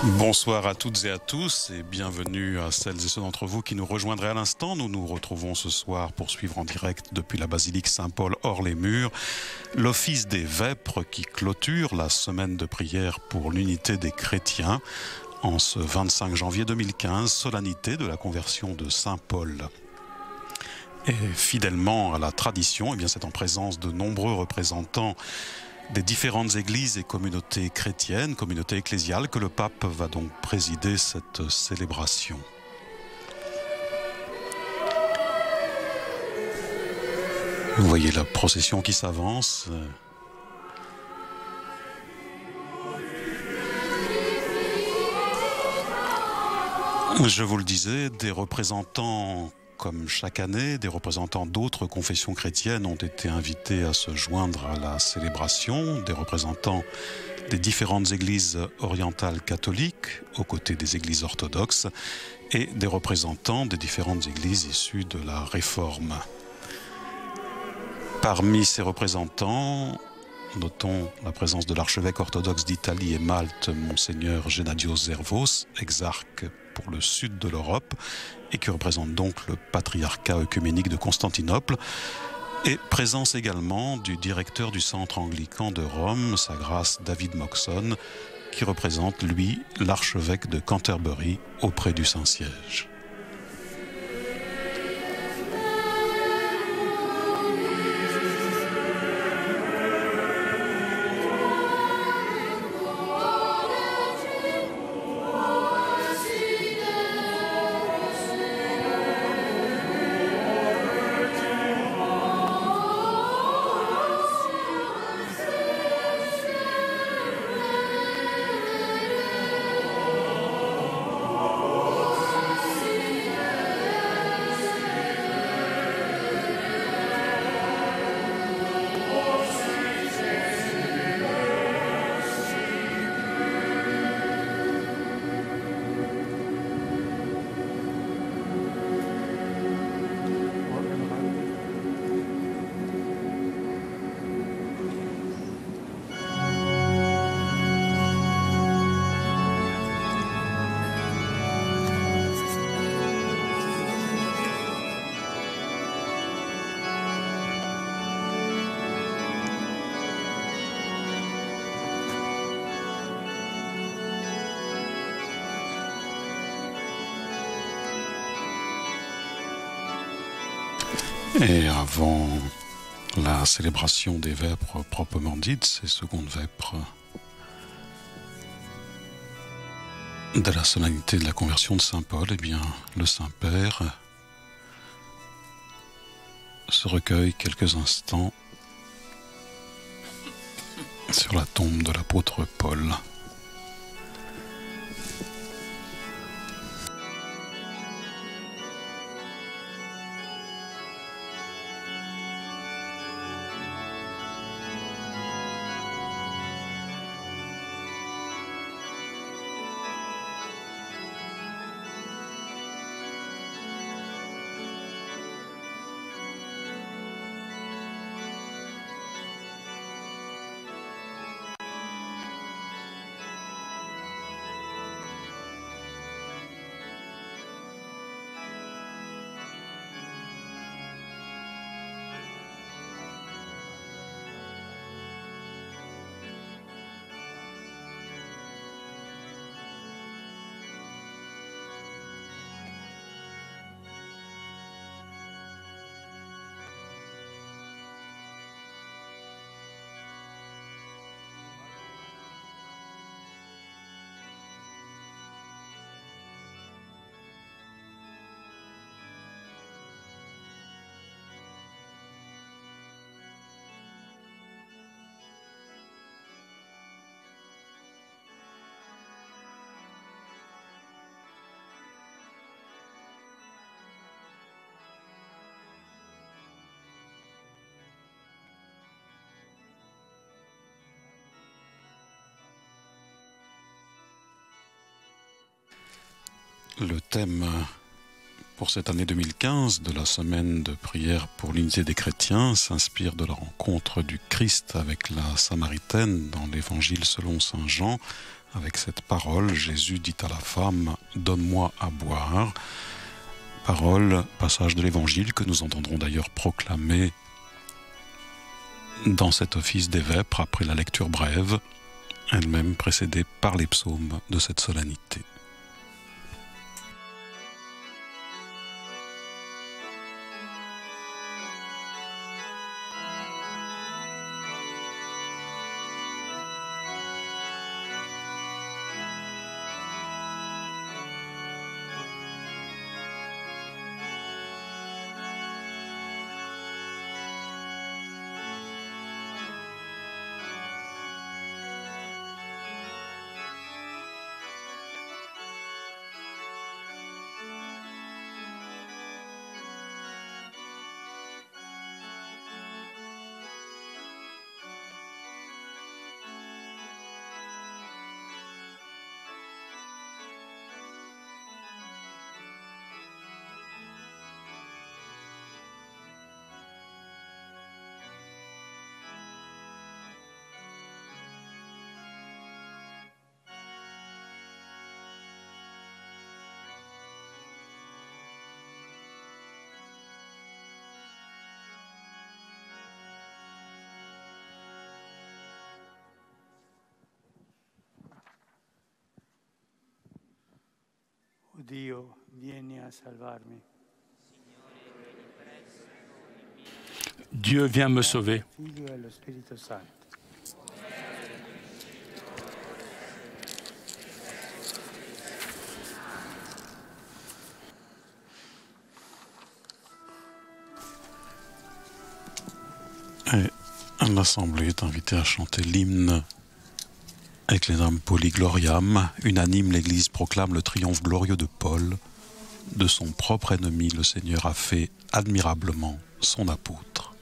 Bonsoir à toutes et à tous et bienvenue à celles et ceux d'entre vous qui nous rejoindraient à l'instant. Nous nous retrouvons ce soir pour suivre en direct depuis la basilique Saint-Paul hors les murs l'office des vêpres qui clôture la semaine de prière pour l'unité des chrétiens en ce 25 janvier 2015, solennité de la conversion de Saint-Paul. Et fidèlement à la tradition, c'est en présence de nombreux représentants des différentes églises et communautés chrétiennes, communautés ecclésiales, que le pape va donc présider cette célébration. Vous voyez la procession qui s'avance. Je vous le disais, des représentants, comme chaque année, des représentants d'autres confessions chrétiennes ont été invités à se joindre à la célébration, des représentants des différentes églises orientales catholiques, aux côtés des églises orthodoxes, et des représentants des différentes églises issues de la Réforme. Parmi ces représentants, notons la présence de l'archevêque orthodoxe d'Italie et Malte, Monseigneur Genadio Zervos, exarque pour le sud de l'Europe, et qui représente donc le patriarcat œcuménique de Constantinople, et présence également du directeur du centre anglican de Rome, Sa Grâce David Moxon, qui représente, lui, l'archevêque de Canterbury auprès du Saint-Siège. Et avant la célébration des vêpres proprement dites, ces secondes vêpres de la solennité de la conversion de Saint-Paul, le Saint-Père se recueille quelques instants sur la tombe de l'apôtre Paul. Le thème pour cette année 2015 de la semaine de prière pour l'unité des chrétiens s'inspire de la rencontre du Christ avec la Samaritaine dans l'évangile selon saint Jean, avec cette parole. Jésus dit à la femme « Donne-moi à boire ». Parole, passage de l'Évangile que nous entendrons d'ailleurs proclamer dans cet office des vêpres après la lecture brève, elle-même précédée par les psaumes de cette solennité. Dio, vieni a salvarmi. Dieu vient me sauver. Figlio e lo Spirito Santo. Et l'Assemblée est invitée à chanter l'hymne Ecclesiam Pauli Gloriam. Unanime, l'Église proclame le triomphe glorieux de Paul. De son propre ennemi, le Seigneur a fait admirablement son apôtre.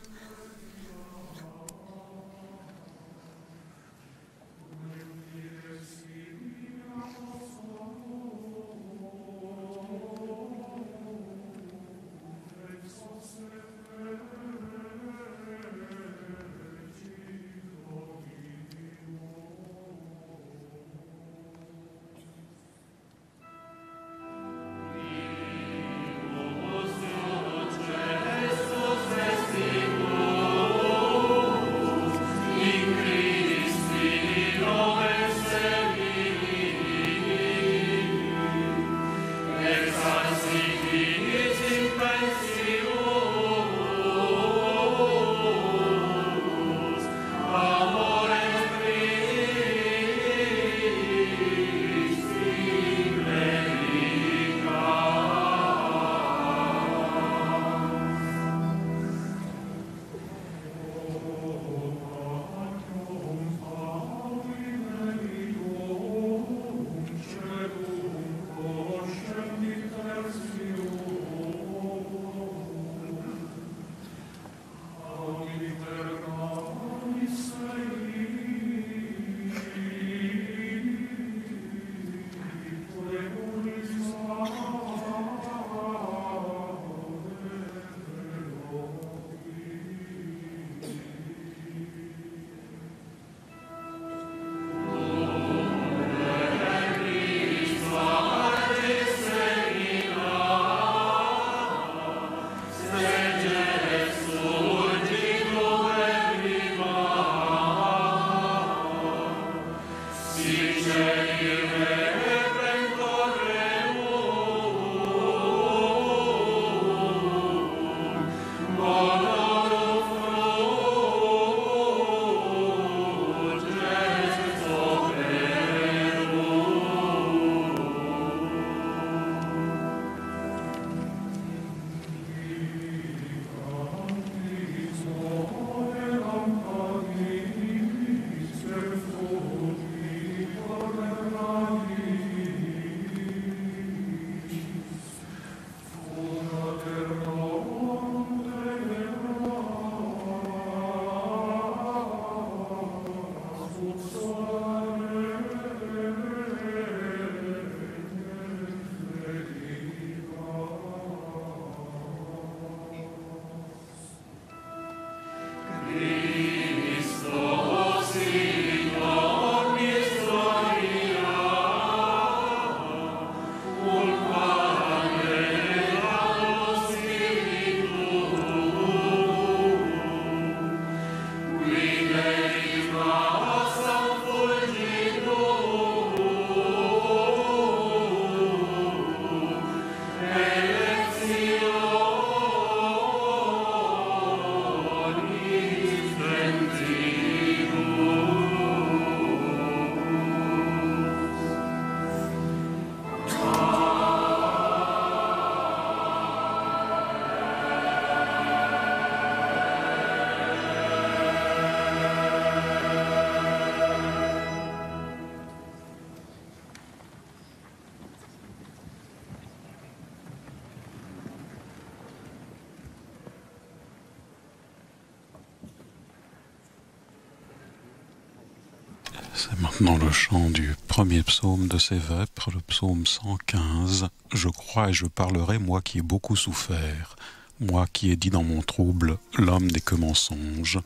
C'est maintenant le chant du premier psaume de ces vêpres, le psaume 115. Je crois et je parlerai, moi qui ai beaucoup souffert, moi qui ai dit dans mon trouble, l'homme n'est que mensonge.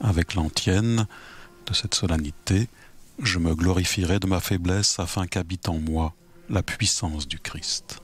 Avec l'antienne de cette solennité, je me glorifierai de ma faiblesse afin qu'habite en moi la puissance du Christ.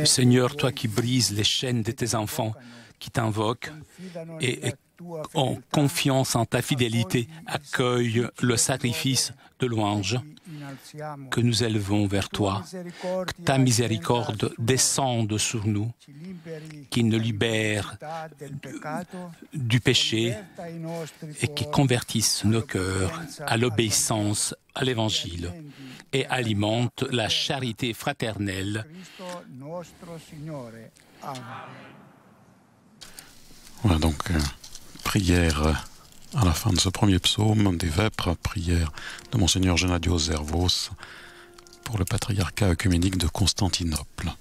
Seigneur, toi qui brises les chaînes de tes enfants, qui t'invoquent et en confiance en ta fidélité, accueille le sacrifice de louange que nous élevons vers toi. Que ta miséricorde descende sur nous, qui nous libère du péché et qui convertisse nos cœurs à l'obéissance à l'Évangile et alimente la charité fraternelle. Voilà donc prière à la fin de ce premier psaume des Vêpres, prière de Monseigneur Gennadios Zervos pour le patriarcat œcuménique de Constantinople.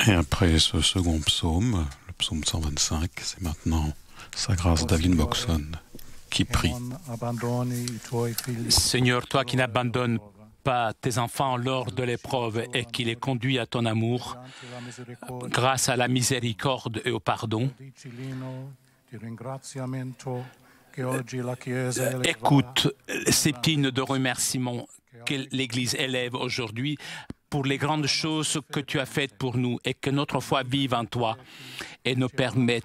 Et après ce second psaume, le psaume 125, c'est maintenant Sa grâce David Moxon qui prie. Seigneur, toi qui n'abandonnes pas tes enfants lors de l'épreuve et qui les conduis à ton amour, grâce à la miséricorde et au pardon, écoute ces hymnes de remerciement que l'Église élève aujourd'hui pour les grandes choses que tu as faites pour nous et que notre foi vive en toi et ne permette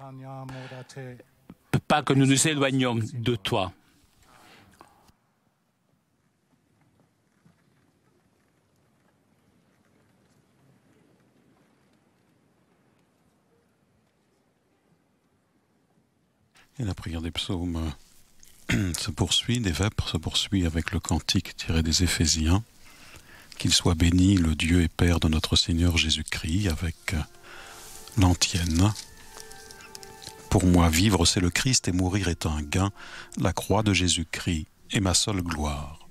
pas que nous nous éloignions de toi. Et la prière des psaumes se poursuit, des vêpres se poursuit avec le cantique tiré des Éphésiens. Qu'il soit béni le Dieu et Père de notre Seigneur Jésus-Christ, avec l'antienne. Pour moi, vivre, c'est le Christ et mourir est un gain. La croix de Jésus-Christ est ma seule gloire.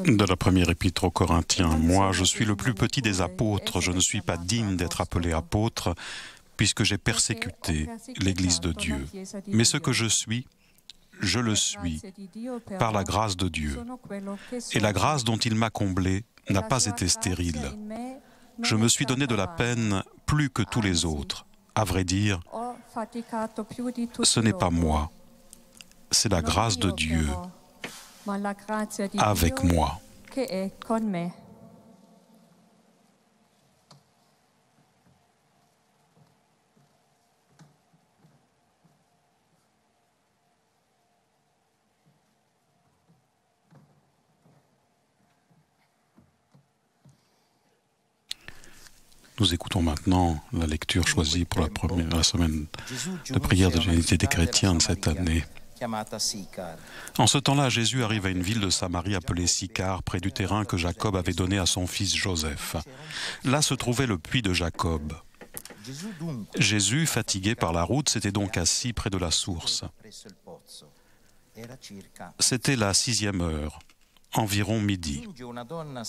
De la première épître aux Corinthiens, moi, je suis le plus petit des apôtres, je ne suis pas digne d'être appelé apôtre, puisque j'ai persécuté l'Église de Dieu. Mais ce que je le suis par la grâce de Dieu. Et la grâce dont il m'a comblé n'a pas été stérile. Je me suis donné de la peine plus que tous les autres. À vrai dire, ce n'est pas moi, c'est la grâce de Dieu avec moi. Nous écoutons maintenant la lecture choisie pour la semaine de prière de l'unité des chrétiens de cette année. En ce temps-là, Jésus arrive à une ville de Samarie appelée Sychar, près du terrain que Jacob avait donné à son fils Joseph. Là se trouvait le puits de Jacob. Jésus, fatigué par la route, s'était donc assis près de la source. C'était la 6e heure, environ midi.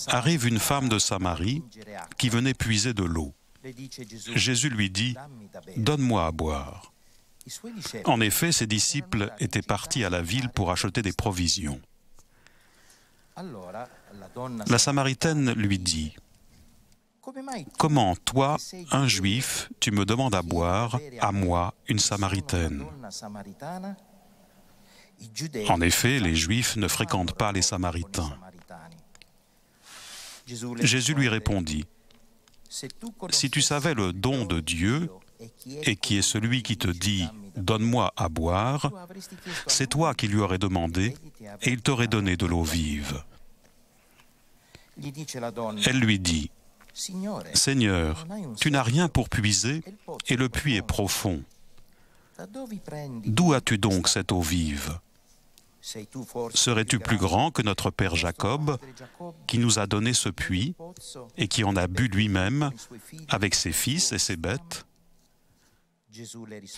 Arrive une femme de Samarie qui venait puiser de l'eau. Jésus lui dit « Donne-moi à boire ». En effet, ses disciples étaient partis à la ville pour acheter des provisions. La Samaritaine lui dit « Comment, toi, un Juif, tu me demandes à boire, à moi, une Samaritaine ?» En effet, les Juifs ne fréquentent pas les Samaritains. Jésus lui répondit « Si tu savais le don de Dieu, et qui est celui qui te dit « Donne-moi à boire », c'est toi qui lui aurais demandé, et il t'aurait donné de l'eau vive. Elle lui dit « Seigneur, tu n'as rien pour puiser, et le puits est profond. D'où as-tu donc cette eau vive ? Serais-tu plus grand que notre père Jacob, qui nous a donné ce puits, et qui en a bu lui-même, avec ses fils et ses bêtes ?»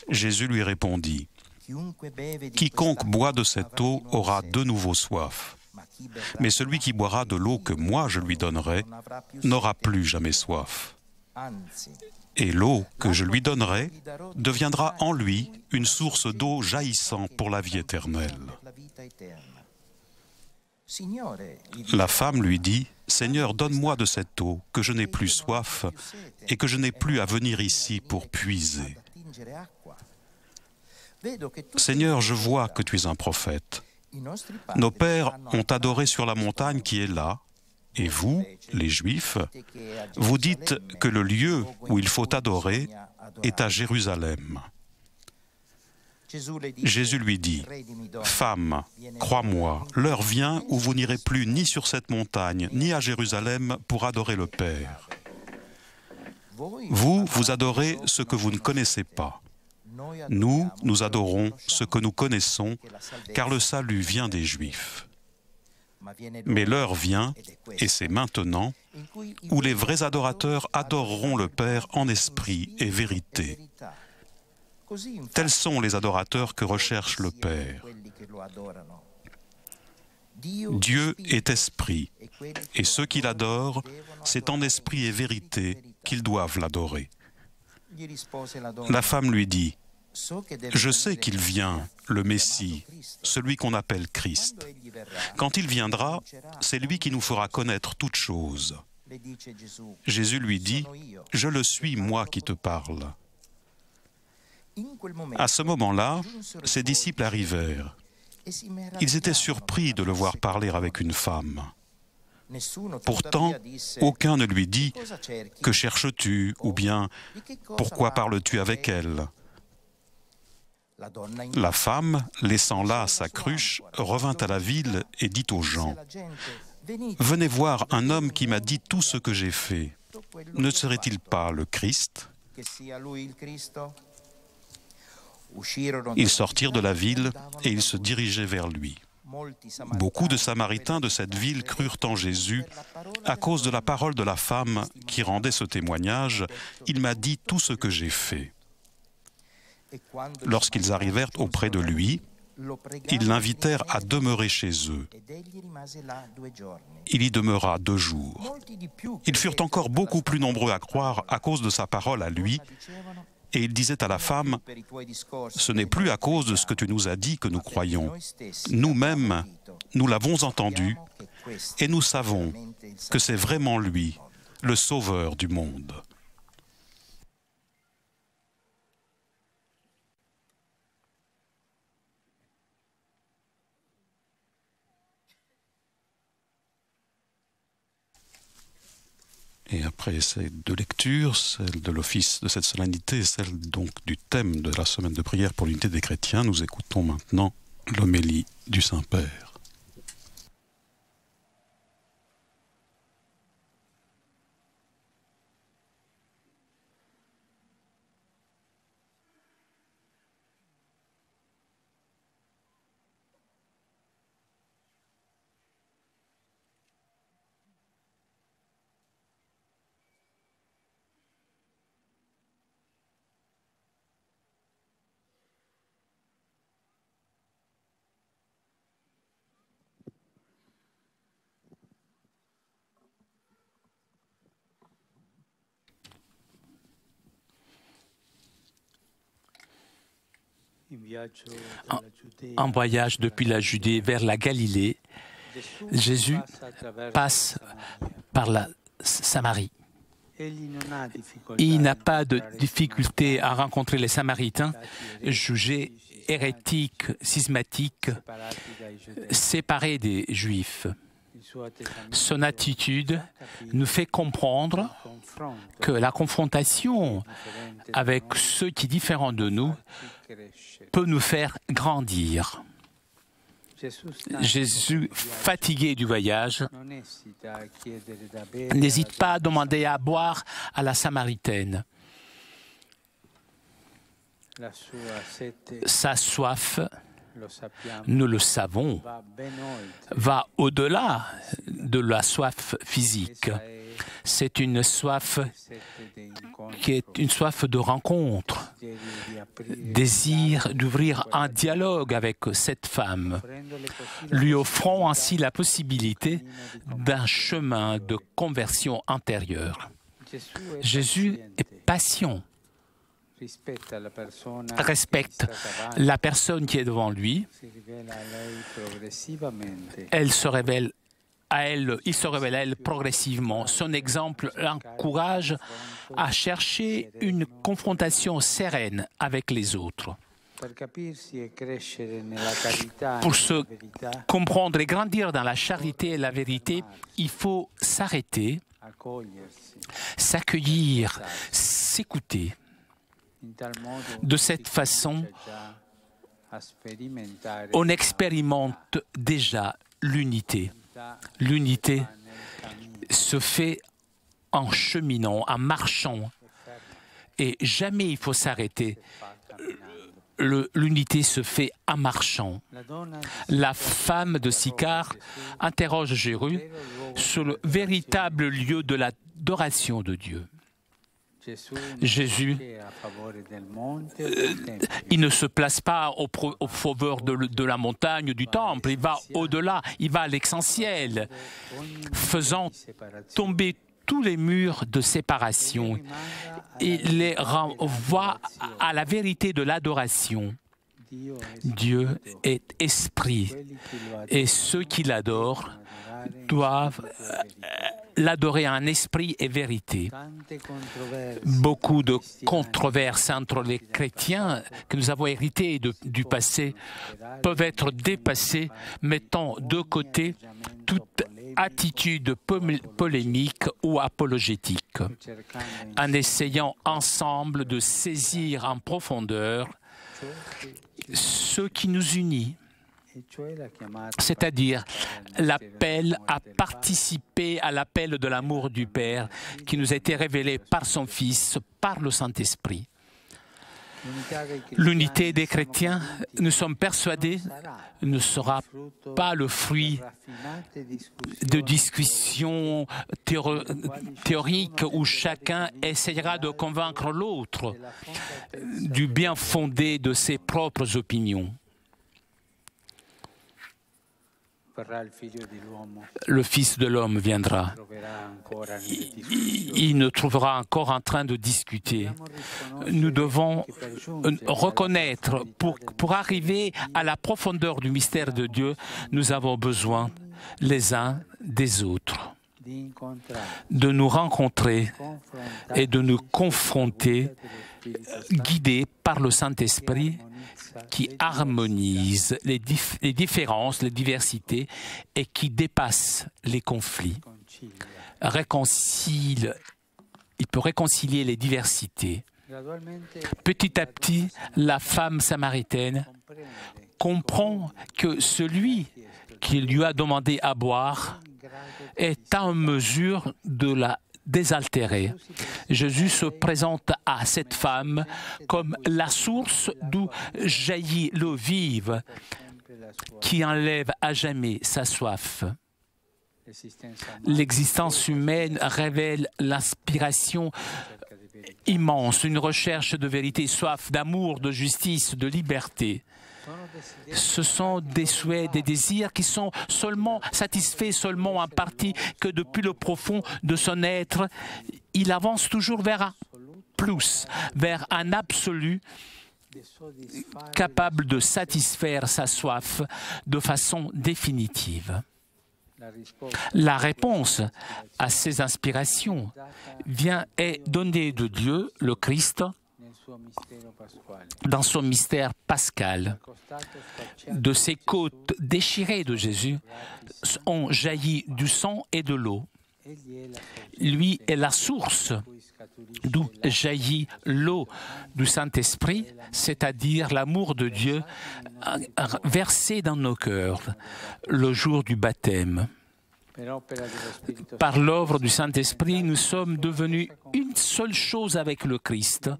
Jésus lui répondit, « Quiconque boit de cette eau aura de nouveau soif. Mais celui qui boira de l'eau que moi je lui donnerai n'aura plus jamais soif. Et l'eau que je lui donnerai deviendra en lui une source d'eau jaillissant pour la vie éternelle. » La femme lui dit, « Seigneur, donne-moi de cette eau, que je n'ai plus soif et que je n'ai plus à venir ici pour puiser. Seigneur, je vois que tu es un prophète. Nos pères ont adoré sur la montagne qui est là, et vous, les Juifs, vous dites que le lieu où il faut adorer est à Jérusalem. » Jésus lui dit, « Femme, crois-moi, l'heure vient où vous n'irez plus ni sur cette montagne, ni à Jérusalem pour adorer le Père. Vous, vous adorez ce que vous ne connaissez pas. Nous, nous adorons ce que nous connaissons, car le salut vient des Juifs. Mais l'heure vient, et c'est maintenant, où les vrais adorateurs adoreront le Père en esprit et vérité. Tels sont les adorateurs que recherche le Père. Dieu est esprit, et ceux qui l'adorent, c'est en esprit et vérité qu'ils doivent l'adorer. » La femme lui dit, « Je sais qu'il vient, le Messie, celui qu'on appelle Christ. Quand il viendra, c'est lui qui nous fera connaître toutes choses. » Jésus lui dit, « Je le suis, moi qui te parle. » À ce moment-là, ses disciples arrivèrent. Ils étaient surpris de le voir parler avec une femme. Pourtant, aucun ne lui dit « Que cherches-tu » ou bien « Pourquoi parles-tu avec elle ?» La femme, laissant là sa cruche, revint à la ville et dit aux gens « Venez voir un homme qui m'a dit tout ce que j'ai fait. Ne serait-il pas le Christ ?» Ils sortirent de la ville et ils se dirigeaient vers lui. Beaucoup de Samaritains de cette ville crurent en Jésus à cause de la parole de la femme qui rendait ce témoignage « Il m'a dit tout ce que j'ai fait ». Lorsqu'ils arrivèrent auprès de lui, Ils l'invitèrent à demeurer chez eux. Il y demeura 2 jours. Ils furent encore beaucoup plus nombreux à croire à cause de sa parole à lui, et il disait à la femme, « Ce n'est plus à cause de ce que tu nous as dit que nous croyons. Nous-mêmes, nous l'avons entendu, et nous savons que c'est vraiment lui, le Sauveur du monde. » Et après ces 2 lectures, celle de l'office de cette solennité et celle donc du thème de la semaine de prière pour l'unité des chrétiens, nous écoutons maintenant l'homélie du Saint-Père. En voyage depuis la Judée vers la Galilée, Jésus passe par la Samarie. Il n'a pas de difficulté à rencontrer les Samaritains, jugés hérétiques, schismatiques, séparés des Juifs. Son attitude nous fait comprendre que la confrontation avec ceux qui sont différents de nous peut nous faire grandir. Jésus, fatigué du voyage, n'hésite pas à demander à boire à la Samaritaine. Sa soif, nous le savons, va au-delà de la soif physique. C'est une soif qui est une soif de rencontre, désir d'ouvrir un dialogue avec cette femme, lui offrant ainsi la possibilité d'un chemin de conversion intérieure. Jésus est patient, respecte la personne qui est devant lui. Il se révèle à elle progressivement. Son exemple l'encourage à chercher une confrontation sereine avec les autres. Pour se comprendre et grandir dans la charité et la vérité, il faut s'arrêter, s'accueillir, s'écouter. De cette façon, on expérimente déjà l'unité. L'unité se fait en cheminant, en marchant, et jamais il faut s'arrêter. L'unité se fait en marchant. La femme de Sychar interroge Jésus sur le véritable lieu de l'adoration de Dieu. Jésus, il ne se place pas au faveur de la montagne, du temple, il va au-delà, il va à l'essentiel, faisant tomber tous les murs de séparation et les renvoie à la vérité de l'adoration. Dieu est esprit et ceux qui l'adorent doivent l'adorer en esprit et vérité. Beaucoup de controverses entre les chrétiens que nous avons héritées du passé peuvent être dépassées, mettant de côté toute attitude polémique ou apologétique, en essayant ensemble de saisir en profondeur ce qui nous unit, c'est-à-dire l'appel à participer à l'appel de l'amour du Père qui nous a été révélé par son Fils, par le Saint-Esprit. L'unité des chrétiens, nous sommes persuadés, ne sera pas le fruit de discussions théoriques où chacun essayera de convaincre l'autre du bien fondé de ses propres opinions. le Fils de l'homme viendra. Il nous trouvera encore en train de discuter. Nous devons reconnaître, pour arriver à la profondeur du mystère de Dieu, nous avons besoin les uns des autres, de nous rencontrer et de nous confronter, guidés par le Saint-Esprit qui harmonise les différences, les diversités et qui dépasse les conflits. Il peut réconcilier les diversités. Petit à petit, la femme samaritaine comprend que celui qui lui a demandé à boire est en mesure de la désaltérer. Jésus se présente à cette femme comme la source d'où jaillit l'eau vive qui enlève à jamais sa soif. L'existence humaine révèle l'inspiration immense, une recherche de vérité, soif d'amour, de justice, de liberté. Ce sont des souhaits, des désirs qui sont satisfaits seulement en partie, que depuis le profond de son être, il avance toujours vers un plus, vers un absolu capable de satisfaire sa soif de façon définitive. La réponse à ces inspirations est donnée de Dieu, le Christ, dans son mystère pascal. De ces côtes déchirées de Jésus ont jailli du sang et de l'eau. Lui est la source d'où jaillit l'eau du Saint-Esprit, c'est-à-dire l'amour de Dieu versé dans nos cœurs le jour du baptême. Par l'œuvre du Saint-Esprit, nous sommes devenus une seule chose avec le Christ,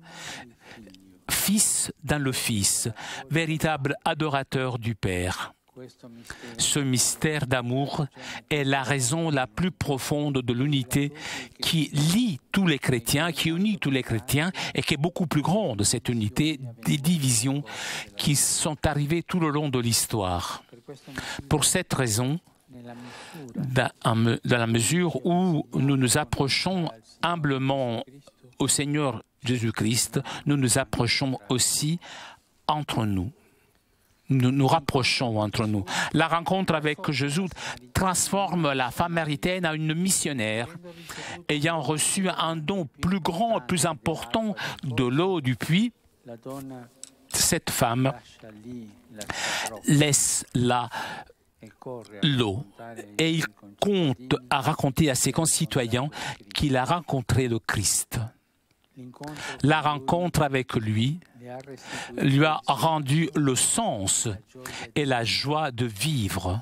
Fils dans le Fils, véritable adorateur du Père. Ce mystère d'amour est la raison la plus profonde de l'unité qui lie tous les chrétiens, qui unit tous les chrétiens et qui est beaucoup plus grande, cette unité, des divisions qui sont arrivées tout le long de l'histoire. Pour cette raison, dans la mesure où nous nous approchons humblement au Seigneur Jésus-Christ, nous nous approchons aussi entre nous. Nous nous rapprochons entre nous. La rencontre avec Jésus transforme la femme samaritaine en une missionnaire, ayant reçu un don plus grand et plus important de l'eau du puits. Cette femme laisse là l'eau et il compte à raconter à ses concitoyens qu'il a rencontré le Christ. La rencontre avec lui a rendu le sens et la joie de vivre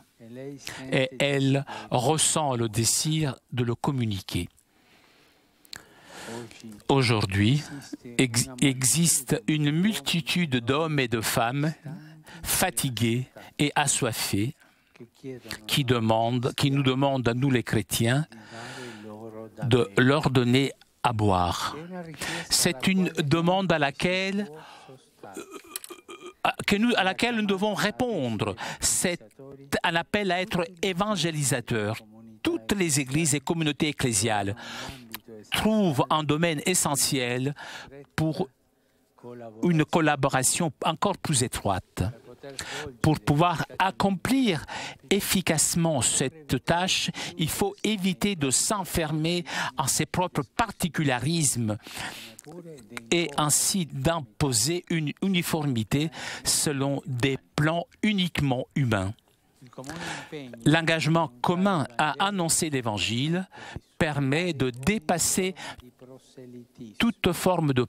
et elle ressent le désir de le communiquer. Aujourd'hui, existe une multitude d'hommes et de femmes fatigués et assoiffés qui nous demandent à nous les chrétiens de leur donner à boire. C'est une demande à laquelle nous devons répondre. C'est un appel à être évangélisateur. Toutes les églises et communautés ecclésiales trouvent un domaine essentiel pour une collaboration encore plus étroite. Pour pouvoir accomplir efficacement cette tâche, il faut éviter de s'enfermer en ses propres particularismes et ainsi d'imposer une uniformité selon des plans uniquement humains. L'engagement commun à annoncer l'Évangile permet de dépasser toute forme de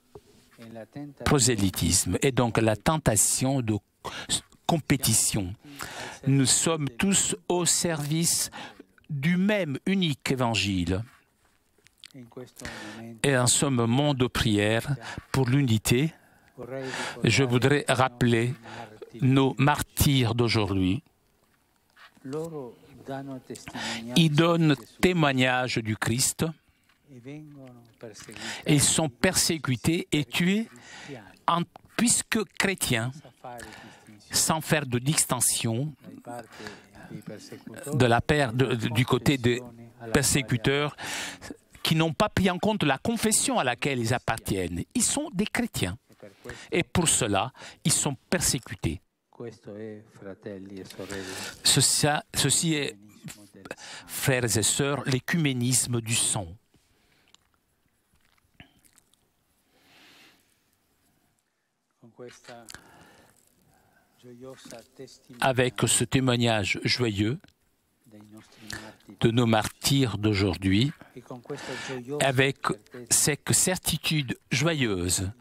prosélytisme et donc la tentation de compétition. Nous sommes tous au service du même unique évangile. Et en ce moment de prière pour l'unité, je voudrais rappeler nos martyrs d'aujourd'hui. Ils donnent témoignage du Christ. Ils sont persécutés et tués puisque chrétiens, sans faire de distinction du côté des persécuteurs qui n'ont pas pris en compte la confession à laquelle ils appartiennent. Ils sont des chrétiens. Et pour cela, ils sont persécutés. Ceci est, frères et sœurs, l'écuménisme du sang. Avec ce témoignage joyeux de nos martyrs d'aujourd'hui, avec cette certitude joyeuse,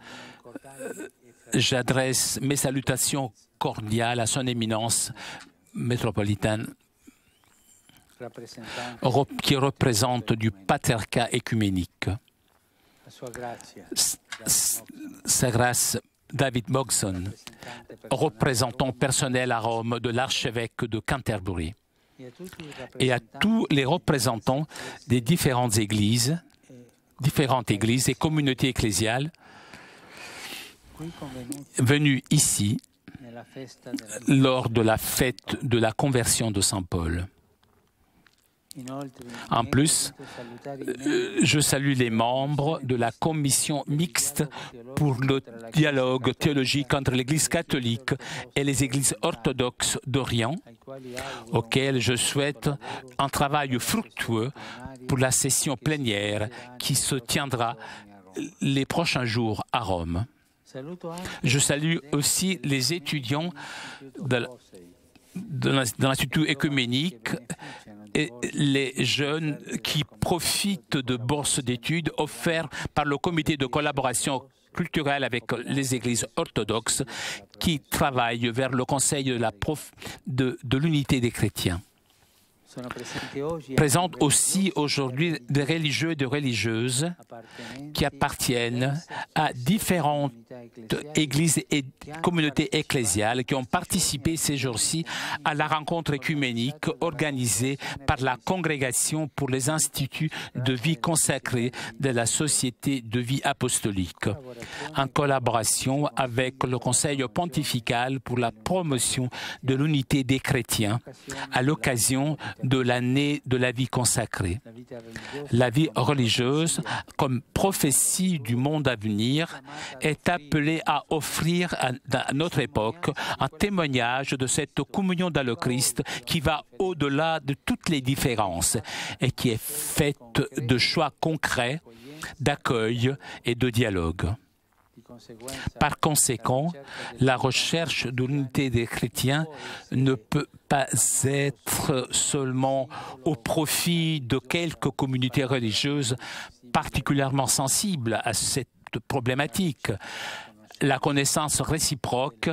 j'adresse mes salutations cordiales à son éminence métropolitaine qui représente du patriarcat écuménique. Sa grâce, David Mogson, représentant personnel à Rome de l'archevêque de Canterbury, et à tous les représentants des différentes églises et communautés ecclésiales venus ici lors de la fête de la conversion de Saint Paul. En plus, je salue les membres de la commission mixte pour le dialogue théologique entre l'Église catholique et les églises orthodoxes d'Orient, auxquelles je souhaite un travail fructueux pour la session plénière qui se tiendra les prochains jours à Rome. Je salue aussi les étudiants de l'Institut œcuménique et les jeunes qui profitent de bourses d'études offertes par le comité de collaboration culturelle avec les églises orthodoxes qui travaillent vers le conseil de l'unité des chrétiens. Présente aussi aujourd'hui des religieux et des religieuses qui appartiennent à différentes églises et communautés ecclésiales qui ont participé ces jours-ci à la rencontre œcuménique organisée par la Congrégation pour les instituts de vie consacrés de la Société de vie apostolique, en collaboration avec le Conseil pontifical pour la promotion de l'unité des chrétiens à l'occasion de l'année de la vie consacrée. La vie religieuse, comme prophétie du monde à venir, est appelée à offrir à notre époque un témoignage de cette communion dans le Christ qui va au-delà de toutes les différences et qui est faite de choix concrets, d'accueil et de dialogue. Par conséquent, la recherche de l'unité des chrétiens ne peut pas être seulement au profit de quelques communautés religieuses particulièrement sensibles à cette problématique. La connaissance réciproque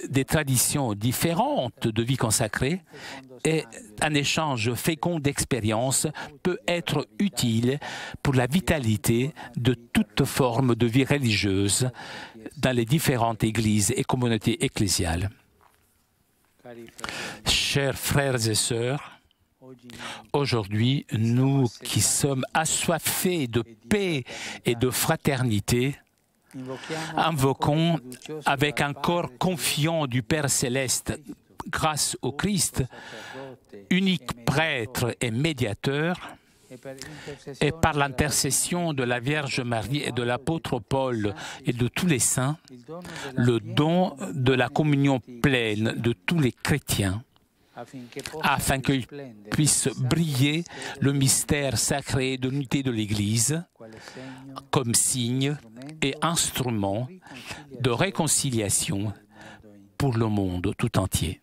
des traditions différentes de vie consacrée et un échange fécond d'expériences peut être utile pour la vitalité de toute forme de vie religieuse dans les différentes églises et communautés ecclésiales. Chers frères et sœurs, aujourd'hui, nous qui sommes assoiffés de paix et de fraternité, invoquons avec un corps confiant du Père céleste, grâce au Christ, unique prêtre et médiateur, et par l'intercession de la Vierge Marie et de l'apôtre Paul et de tous les saints, le don de la communion pleine de tous les chrétiens, afin qu'il puisse briller le mystère sacré de l'unité de l'Église comme signe et instrument de réconciliation pour le monde tout entier.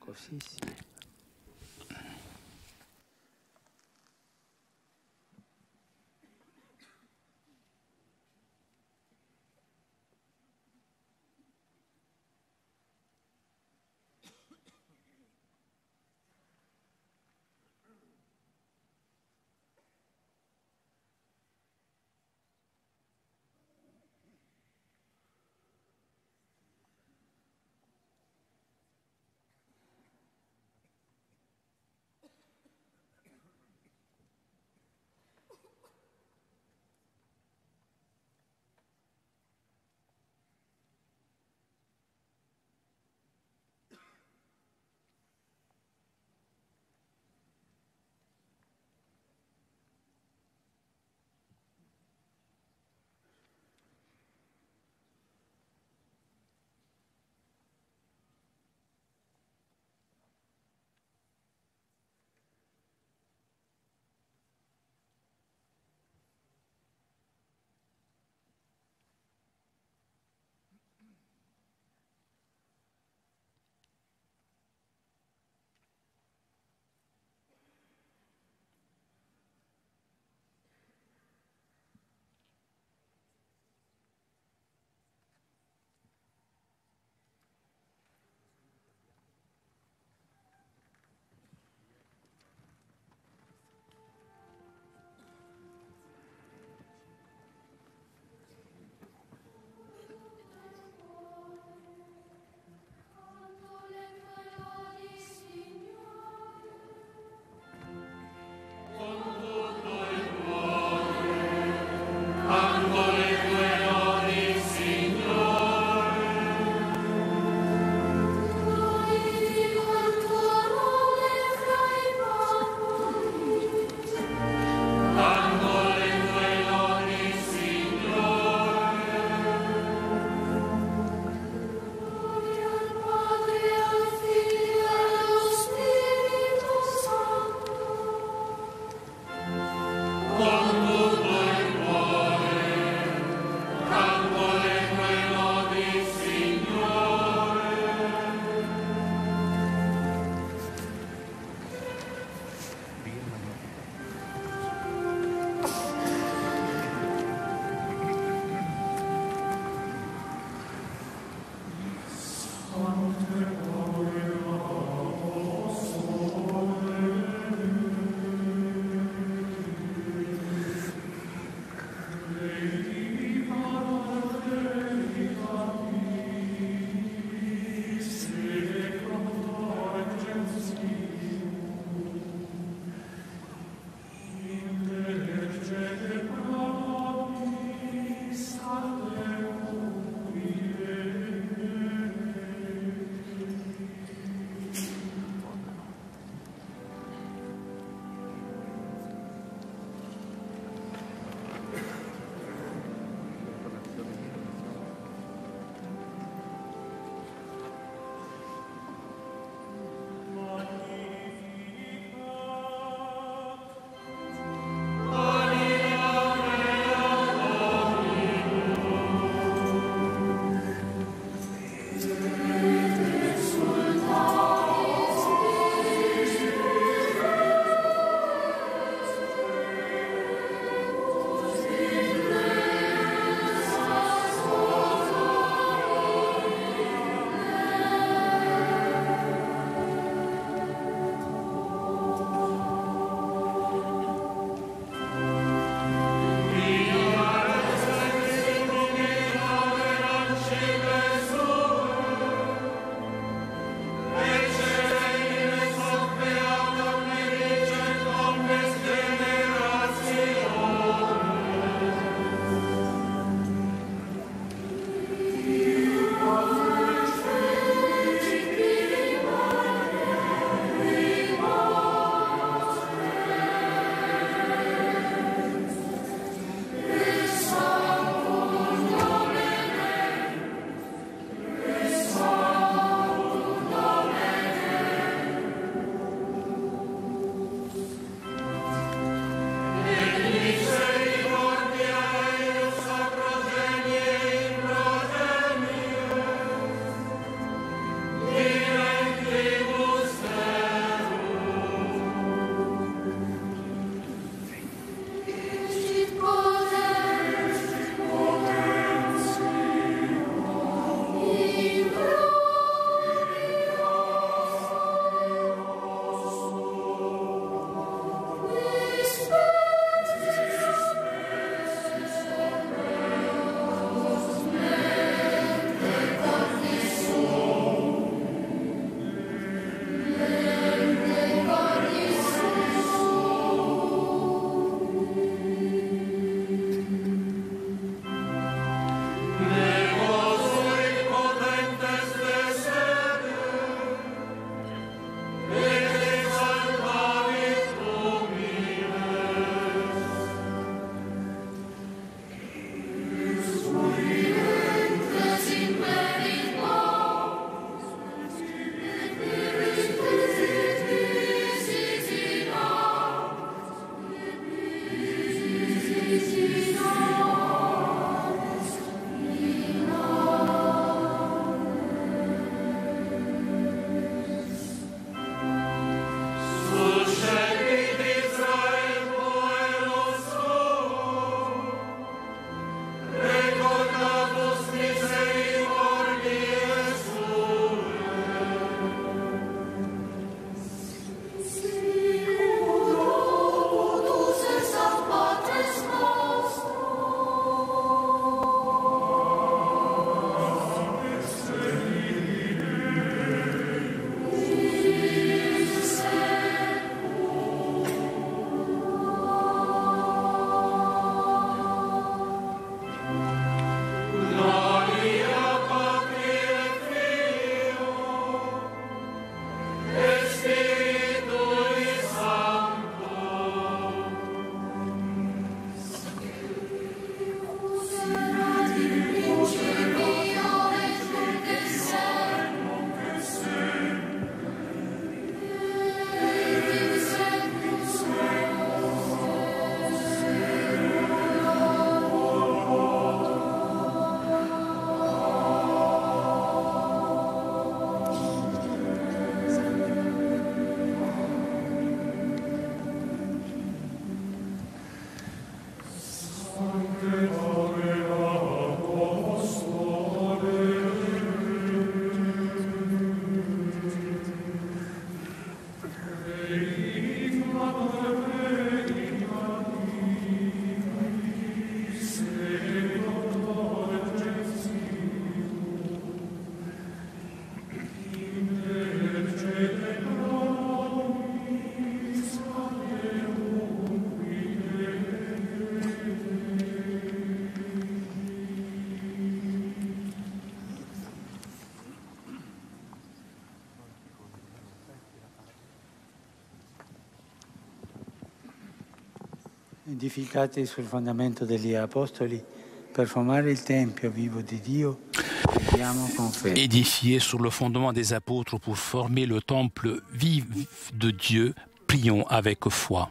edificati sul fondamento degli apostoli per formare il Tempio vivo di Dio, crediamo con fede. Édifiés sur le fondement des apôtres pour former le temple vif de Dieu, prions avec foi.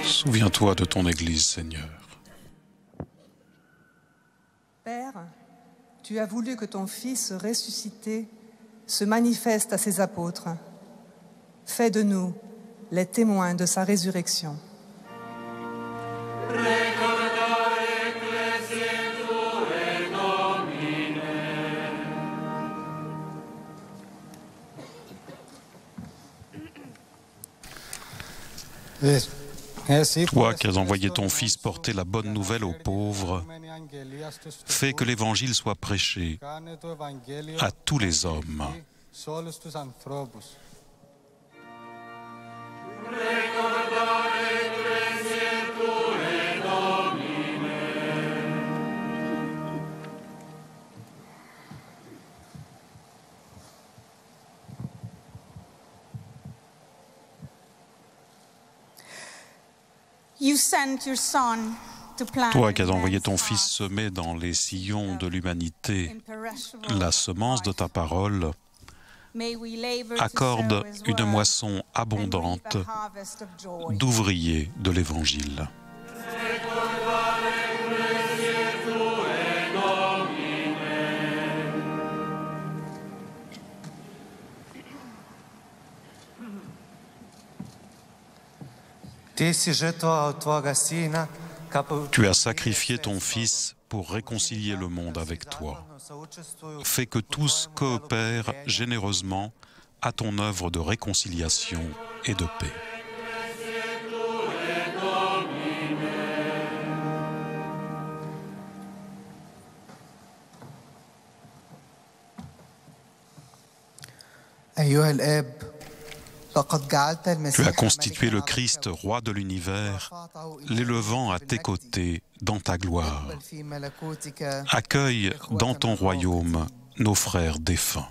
Souviens-toi de ton Église, Seigneur. Père, tu as voulu que ton Fils ressuscité se manifeste à ses apôtres. Fais de nous les témoins de sa résurrection. Toi qui as envoyé ton Fils porter la bonne nouvelle aux pauvres, fais que l'Évangile soit prêché à tous les hommes. Toi qui as envoyé ton Fils semer dans les sillons de l'humanité la semence de ta parole, accorde une moisson abondante d'ouvriers de l'Évangile. Tu as sacrifié ton Fils pour réconcilier le monde avec toi. Fais que tous coopèrent généreusement à ton œuvre de réconciliation et de paix. Tu as constitué le Christ, roi de l'univers, l'élevant à tes côtés dans ta gloire. Accueille dans ton royaume nos frères défunts.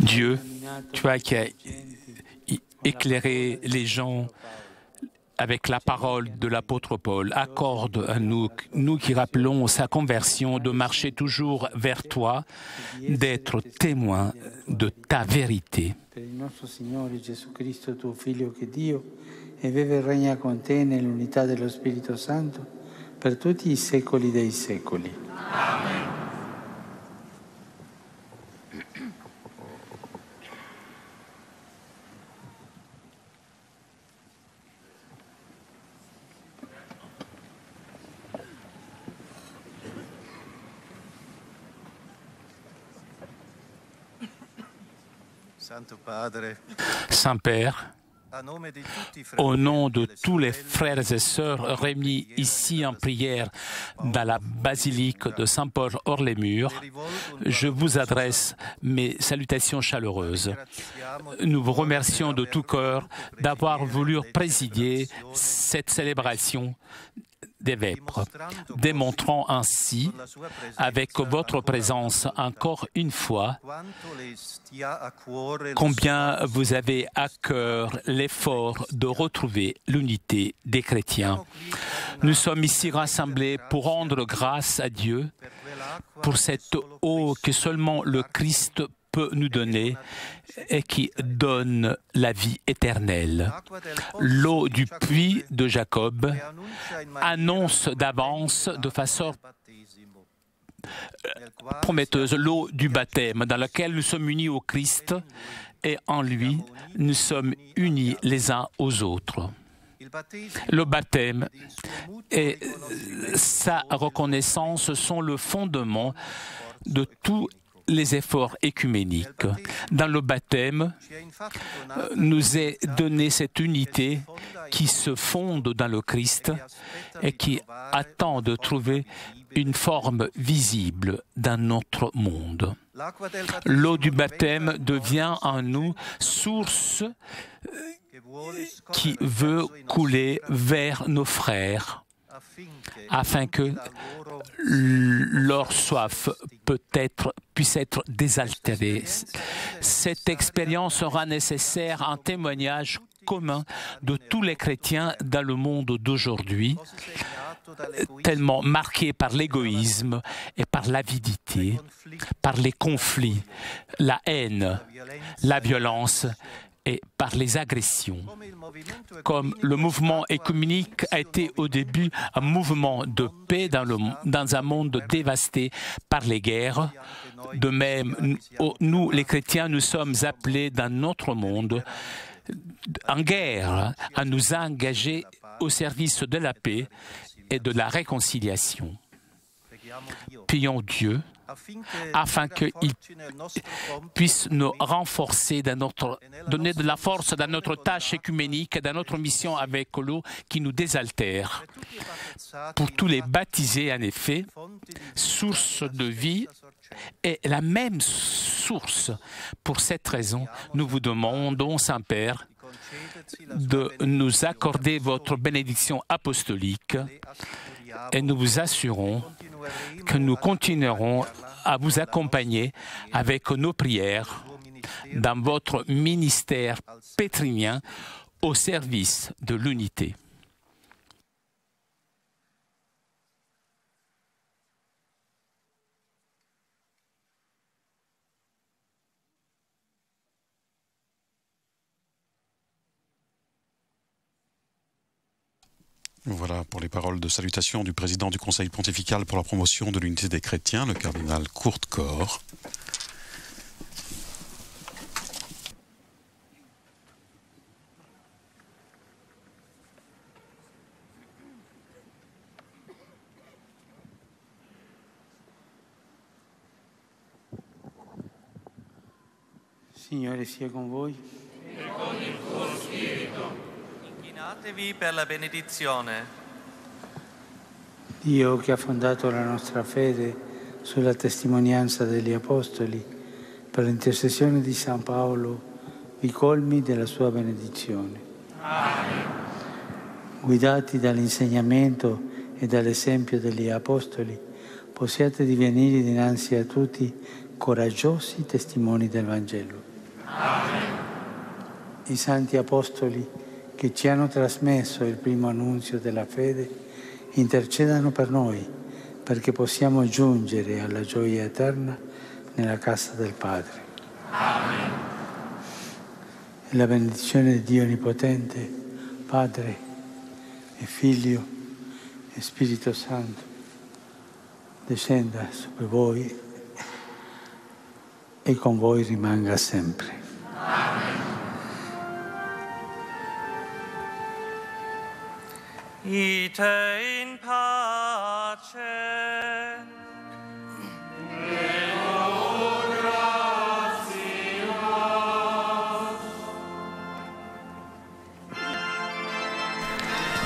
Dieu, tu as éclairé les gens avec la parole de l'apôtre Paul. Accorde à nous, nous qui rappelons sa conversion, de marcher toujours vers toi, d'être témoins de ta vérité. Per il nostro Signore Gesù Cristo, tuo Figlio, che Dio e vive e regna con te nell'unità dello Spirito Santo per tutti i secoli dei secoli. Amen. Saint-Père, au nom de tous les frères et sœurs réunis ici en prière dans la basilique de Saint-Paul hors les murs, je vous adresse mes salutations chaleureuses. Nous vous remercions de tout cœur d'avoir voulu présider cette célébration des vêpres, démontrant ainsi, avec votre présence encore une fois, combien vous avez à cœur l'effort de retrouver l'unité des chrétiens. Nous sommes ici rassemblés pour rendre grâce à Dieu pour cette eau que seulement le Christ peut nous donner et qui donne la vie éternelle. L'eau du puits de Jacob annonce d'avance de façon prometteuse l'eau du baptême dans laquelle nous sommes unis au Christ et en lui nous sommes unis les uns aux autres. Le baptême et sa reconnaissance sont le fondement de tous les efforts écuméniques. Dans le baptême, nous est donnée cette unité qui se fonde dans le Christ et qui attend de trouver une forme visible dans notre monde. L'eau du baptême devient en nous source qui veut couler vers nos frères, afin que leur soif puisse être désaltérée. Cette expérience sera nécessaire en témoignage commun de tous les chrétiens dans le monde d'aujourd'hui, tellement marqué par l'égoïsme et par l'avidité, par les conflits, la haine, la violence et par les agressions. Comme le mouvement écuménique a été au début un mouvement de paix dans un monde dévasté par les guerres, de même, nous, les chrétiens, nous sommes appelés dans notre monde en guerre à nous engager au service de la paix et de la réconciliation. Prions Dieu afin qu'il puisse nous renforcer, donner de la force dans notre tâche écuménique, dans notre mission avec l'eau qui nous désaltère. Pour tous les baptisés, en effet, source de vie est la même source. Pour cette raison, nous vous demandons, Saint-Père, de nous accorder votre bénédiction apostolique et nous vous assurons que nous continuerons à vous accompagner avec nos prières dans votre ministère pétrinien au service de l'unité. Voilà pour les paroles de salutation du président du Conseil pontifical pour la promotion de l'unité des chrétiens, le cardinal Kurt Koch. Signore sia con voi. E con il tuo spirito. Inchinatevi per la benedizione. Dio che ha fondato la nostra fede sulla testimonianza degli Apostoli, per l'intercessione di San Paolo, vi colmi della sua benedizione. Amen. Guidati dall'insegnamento e dall'esempio degli Apostoli, possiate divenire dinanzi a tutti coraggiosi testimoni del Vangelo. Amen. I santi Apostoli che ci hanno trasmesso il primo annunzio della fede, intercedano per noi, perché possiamo giungere alla gioia eterna nella casa del Padre. Amen. E la benedizione di Dio Onnipotente, Padre e Figlio e Spirito Santo, descenda su voi e con voi rimanga sempre. Amen. Ite in pace. Deo gratias.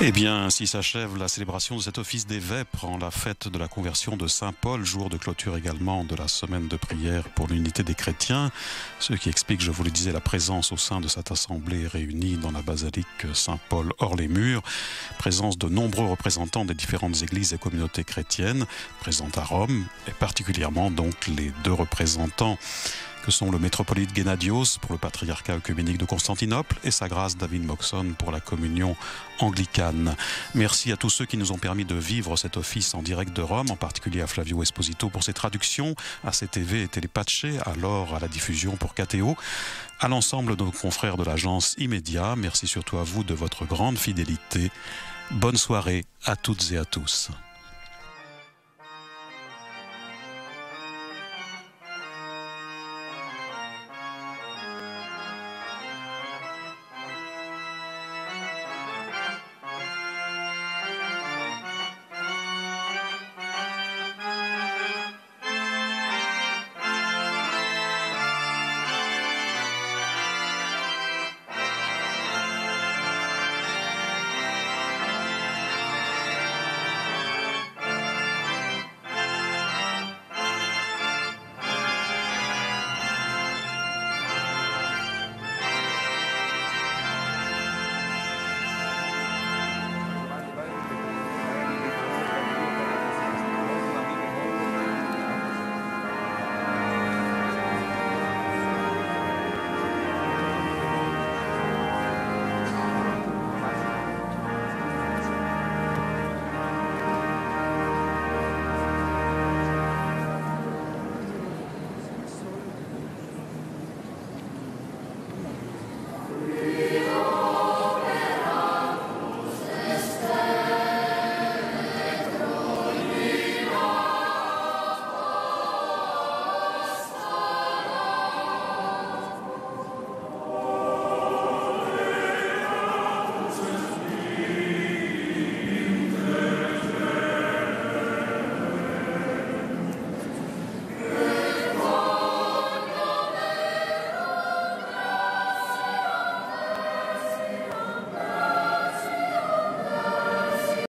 Eh bien, ainsi s'achève la célébration de cet office des vêpres en la fête de la conversion de Saint Paul, jour de clôture également de la semaine de prière pour l'unité des chrétiens, ce qui explique, je vous le disais, la présence au sein de cette assemblée réunie dans la basilique Saint-Paul hors les murs, présence de nombreux représentants des différentes églises et communautés chrétiennes présentes à Rome, et particulièrement donc les deux représentants que sont le métropolite Gennadios pour le patriarcat œcuménique de Constantinople et sa grâce David Moxon pour la communion anglicane. Merci à tous ceux qui nous ont permis de vivre cet office en direct de Rome, en particulier à Flavio Esposito pour ses traductions, à CTV et Télépace, alors à la diffusion pour KTO, à l'ensemble de nos confrères de l'agence Immédia. Merci surtout à vous de votre grande fidélité. Bonne soirée à toutes et à tous.